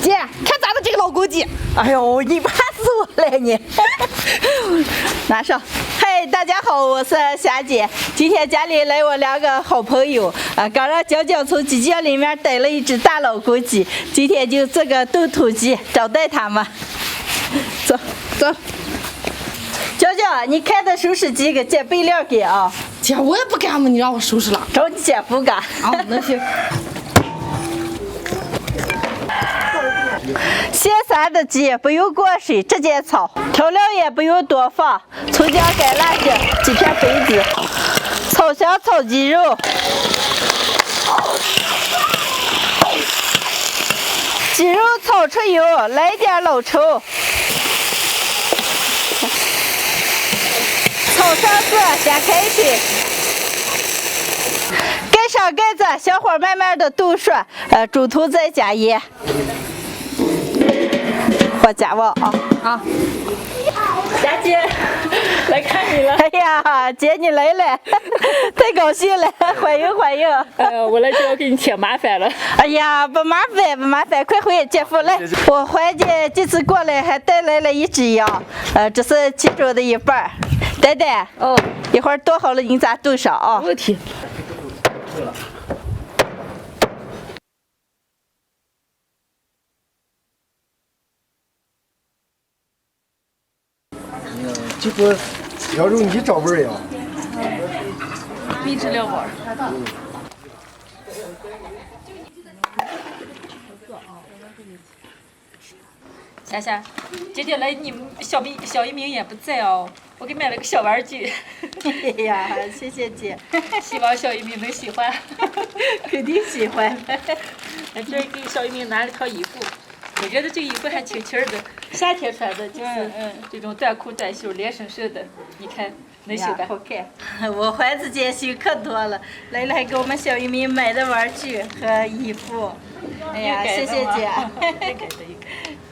姐，看咱们这个老公鸡。哎呦，你怕死我了你！拿上。嗨，大家好，我是霞姐。今天家里来我2个好朋友，刚让娇娇从鸡圈里面逮了一只大老公鸡，今天就这个炖土鸡招待他们。走走。娇娇，你看的收拾几个捡备料给啊？姐，我也不干嘛，你让我收拾了。找你姐夫干。啊，那行。现杀的鸡不用过水，直接炒，调料也不用多放，葱姜干辣椒几片肥子，炒香炒鸡肉，鸡肉炒出油，来点老抽，炒上色，加开水。盖上盖子，小火慢慢的炖熟，中途再加盐。我加我啊！霞姐，来看你了。哎呀，姐你来了，太高兴了，欢迎欢迎。我来就要给你添麻烦了。哎呀，不麻烦不麻烦，快回姐夫来。我环姐这次过来还带来了一只羊，这是其中的一半。丹丹，哦，一会儿炖好了你咱炖上啊。没问题。结果羊肉你找味儿呀？秘制料碗。霞霞，姐姐来，你们小一鸣也不在哦，我给买了个小玩具。哎呀，谢谢姐，希望小一鸣能喜欢。肯定喜欢。这给小一鸣拿了套衣服，我觉得这个衣服还挺轻的，夏天穿的就是这种短裤短袖连身式的，你看能行吧？好看。我环子姐心可多了，来了还给我们小渔民买的玩具和衣服。哎呀，谢谢姐。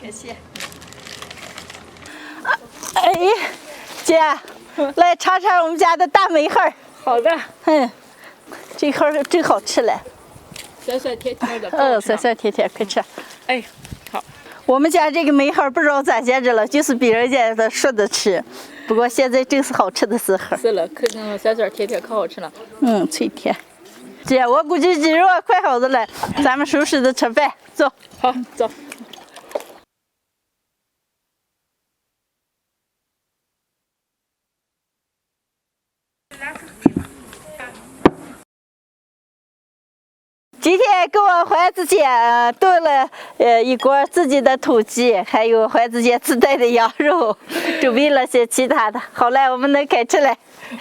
感谢。哎，姐，来尝尝我们家的大梅孩。好的。这盒真好吃嘞。酸酸甜甜的。酸酸甜甜，快吃。哎，好。我们家这个梅孩不知道咋简直了，就是比人家的说的吃。不过现在正是好吃的时候。是了，可酸酸甜甜可好吃了。脆甜。姐，我估计鸡肉快好的了，咱们收拾的吃饭，走。好，走。今天给我环子姐炖了一锅自己的土鸡，还有环子姐自带的羊肉，准备了些其他的。好了，我们能开吃了。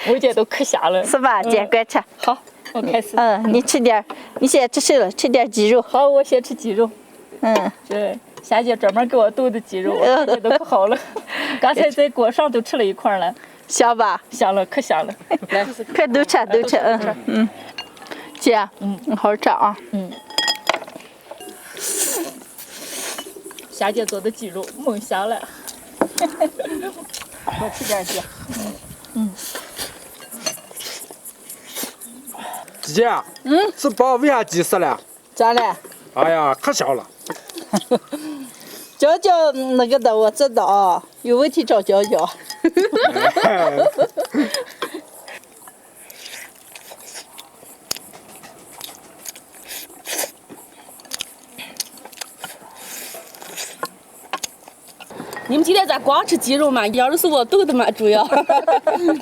我姐都可香了，是吧？姐，快吃。好，我开始。你吃点，你先吃谁了？吃点鸡肉。好，我先吃鸡肉。这霞姐专门给我炖的鸡肉，我看着都可好了。刚才在锅上都吃了一块了。香吧？香了，可香了。来，快都吃，都吃。姐，好吃啊。霞姐做的鸡肉梦香了。我吃点姐。姐姐，是帮我喂下鸡食了？咋了？哎呀，可香了。娇娇那个的我知道啊，有问题找娇娇。你们今天咋光吃鸡肉嘛？羊肉是我炖的嘛，主要。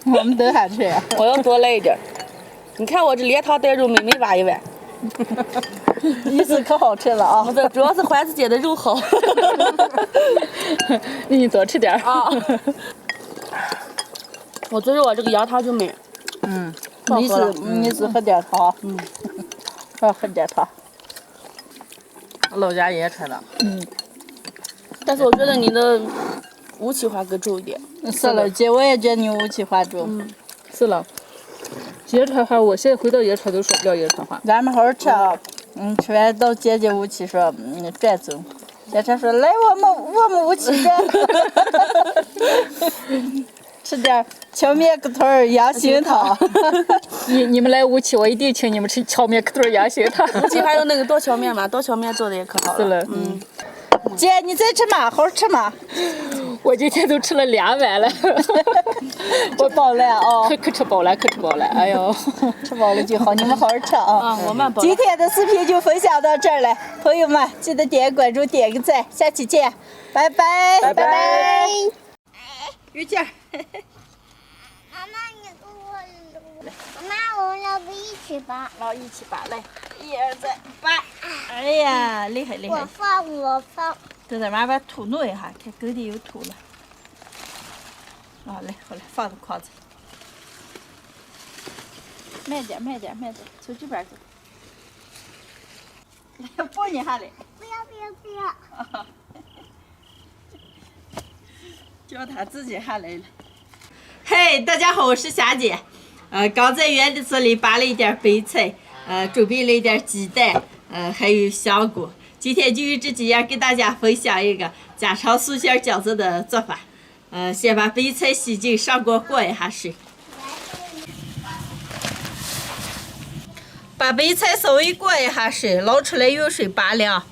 我们都还吃。我要多来一点。你看我这连汤带肉，美美挖一碗。你是可好吃了啊！不是，主要是环子姐的肉好。你多吃点啊。我觉得我这个羊汤就美。你是喝点汤。喝点汤。老家也吃的。但是我觉得你的无气化更重一点。是了，姐，我也觉得你无气化重。是了。野川话，我现在回到野川都说不了野川话。咱们好好吃啊！吃完到姐姐屋去说，转走。小陈说来我们屋去转。吃点荞面骨头羊心汤。你们来乌旗，我一定请你们吃荞面骨头羊心汤。乌旗还有那个刀荞面嘛，刀荞面做的也可好了。是了，姐，你在吃嘛？好好吃嘛？我今天都吃了2碗了，吃饱了哦，可吃饱了，可吃饱了。哎呦，吃饱了就好，你们好好吃啊。我们饱了。今天的视频就分享到这儿了，朋友们记得点个关注，点个赞，下期见，拜拜，拜拜。于静儿，妈妈，你给我撸。妈妈，我们要不一起拔？老一起拔来，1、2、3，拔！哎呀，厉害厉害！我放。等等，妈把土弄一下，看沟底有土了。来，好了，放到筐子。慢点，慢点，慢点，从这边走。来，抱你下来。不要。叫他自己下来了。嘿，大家好，我是霞姐。刚在园子里拔了一点白菜，准备了一点鸡蛋，还有香菇。今天就用这几样给大家分享一个家常素馅饺子的做法。先把白菜洗净，上锅过一下水。把白菜稍微过一下水，捞出来用水拔凉。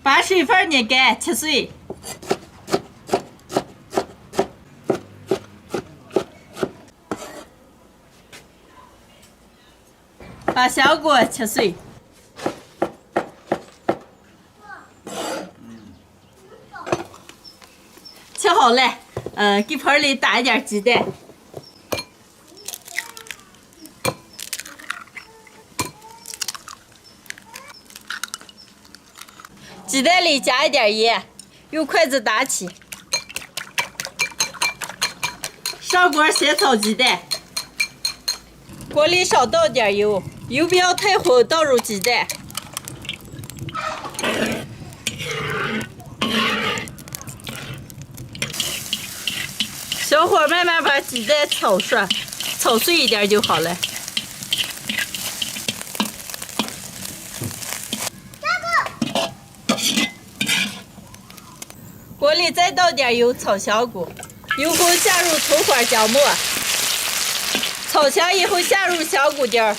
把水分捏干，切碎。把香菇切碎。切好了，给盆里打一点鸡蛋。鸡蛋里加一点盐，用筷子打起。上锅先炒鸡蛋，锅里少倒点油，油不要太红，倒入鸡蛋。小火慢慢把鸡蛋炒熟，炒碎一点就好了。锅里再倒点油，炒香菇，油后下入葱花姜末，炒香以后下入香菇丁儿，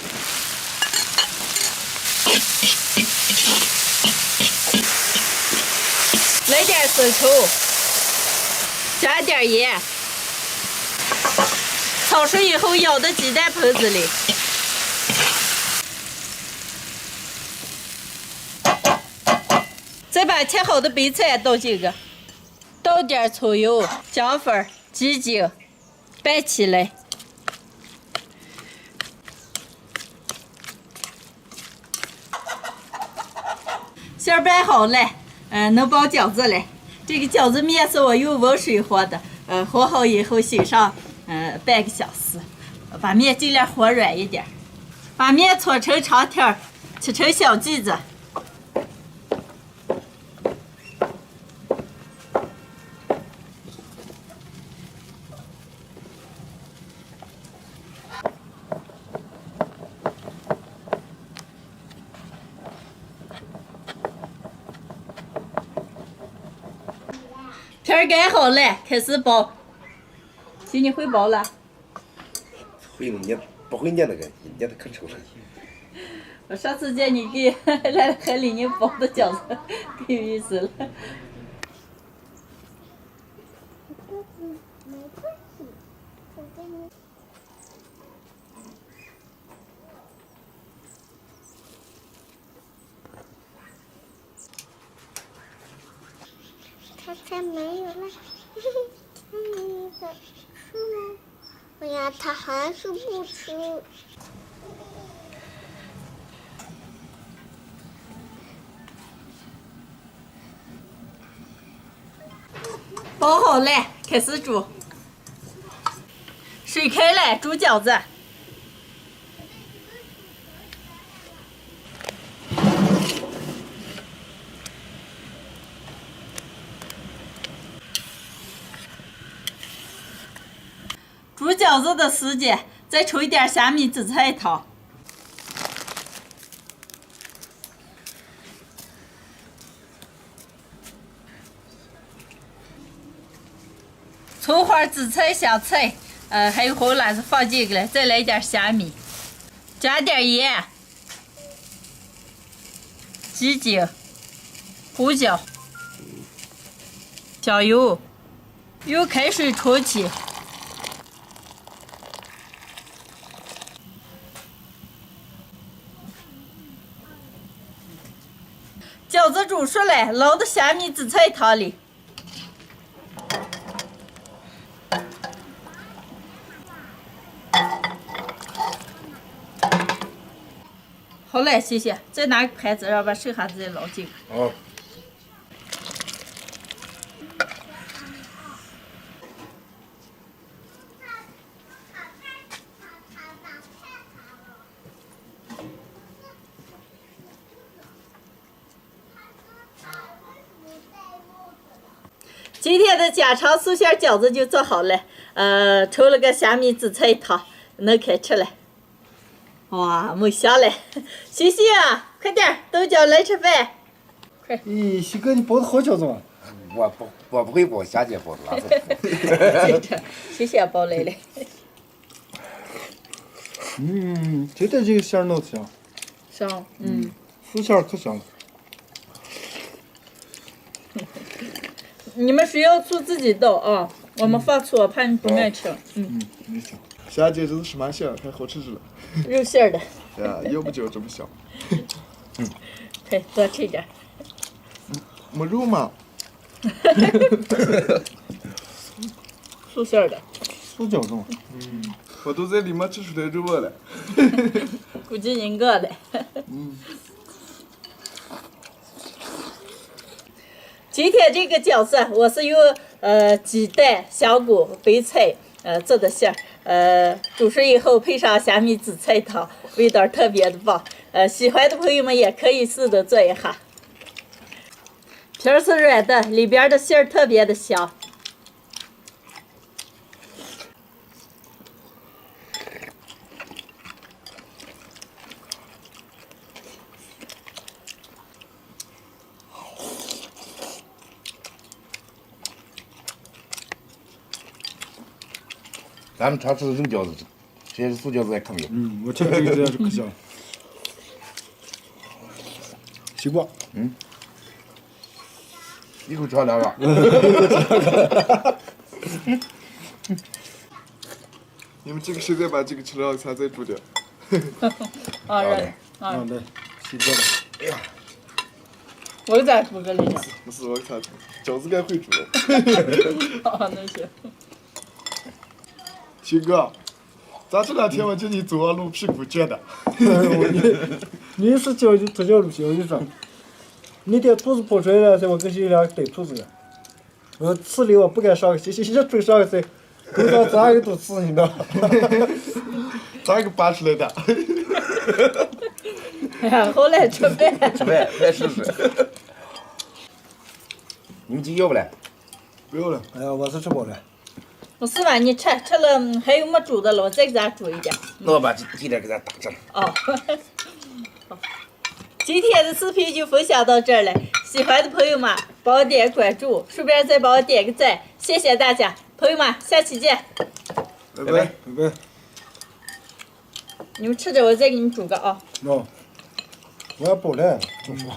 来点生抽，加点盐，炒熟以后舀到鸡蛋盆子里。再把切好的白菜倒进去。倒点葱油、姜粉、鸡精，拌起来。馅儿拌好了，能包饺子了。这个饺子面是我用温水和的，和好以后醒上，半个小时，把面尽量和软一点，把面搓成长条，切成小剂子。皮儿擀好了，开始包。行，你会包了？会捏，不会捏那个，捏的可丑了。我上次见你给来海里你包的饺子，可有意思了。没关系，我给你。它才没有了，看你在吃吗？哎呀，它还是不吃。包好了，开始煮。水开了，煮饺子。煮饺子的时间，再抽一点虾米紫菜汤。葱花、紫菜、香菜，还有红辣子放进去了，再来点虾米，加点盐、鸡精、胡椒、香油，用开水冲起。饺子煮熟了，捞到虾米紫菜汤里。好嘞，谢谢。再拿个盘子，让把剩下的再捞进去。哦。今天的家常素馅饺子就做好了，抽了个虾米紫菜汤，能开吃了。哇，没香了，谢谢啊！快点，豆角来吃饭。咦，西哥，你包的好饺子吗？我不会包，霞姐包的，拉倒。谢谢包来了。真的这个馅儿弄香，香，素馅儿可香了。你们需要醋自己倒啊，我们放醋，怕你不爱吃。没事。霞姐这是什么馅儿？太好吃了。肉馅儿的，对啊，要不就这么香。快多吃点。没肉吗？素馅儿的，素饺子嘛。我都在里面吃出来肉了。估计你饿了。今天这个饺子我是用鸡蛋、香菇、白菜做的馅儿，煮熟以后配上虾米紫菜汤，味道特别的棒。喜欢的朋友们也可以试着做一下。皮儿是软的，里边的馅儿特别的香。咱们常吃的肉饺子，这些素饺子也可没有。我吃这个真是可香。西瓜。一口吃了两个。你们这个谁再把这个吃了，才再煮点。好嘞，来，西瓜的。我给咱煮个来着。不是我给他煮，饺子该会煮了。好，那行。七哥，咋这两天我见你走完路屁股撅的？你是叫就这叫路行，我跟你说。那天兔子跑出来了，我跟谁俩逮兔子了。我刺里我不敢上个，一追上个谁，狗上咋个都刺你呢？咋个拔出来的？然后来吃饭。吃饭，来试试。你们鸡要不来？不要了。哎呀，我是吃饱了。不是吧？你吃了还有没煮的了，我再给咱煮一点。那我把鸡蛋给咱打上。哦。今天的视频就分享到这儿了，喜欢的朋友们帮我点关注，顺便再帮我点个赞，谢谢大家，朋友们，下期见。拜拜。拜拜。你们吃着，我再给你煮个啊。哦，我也饱了，中午。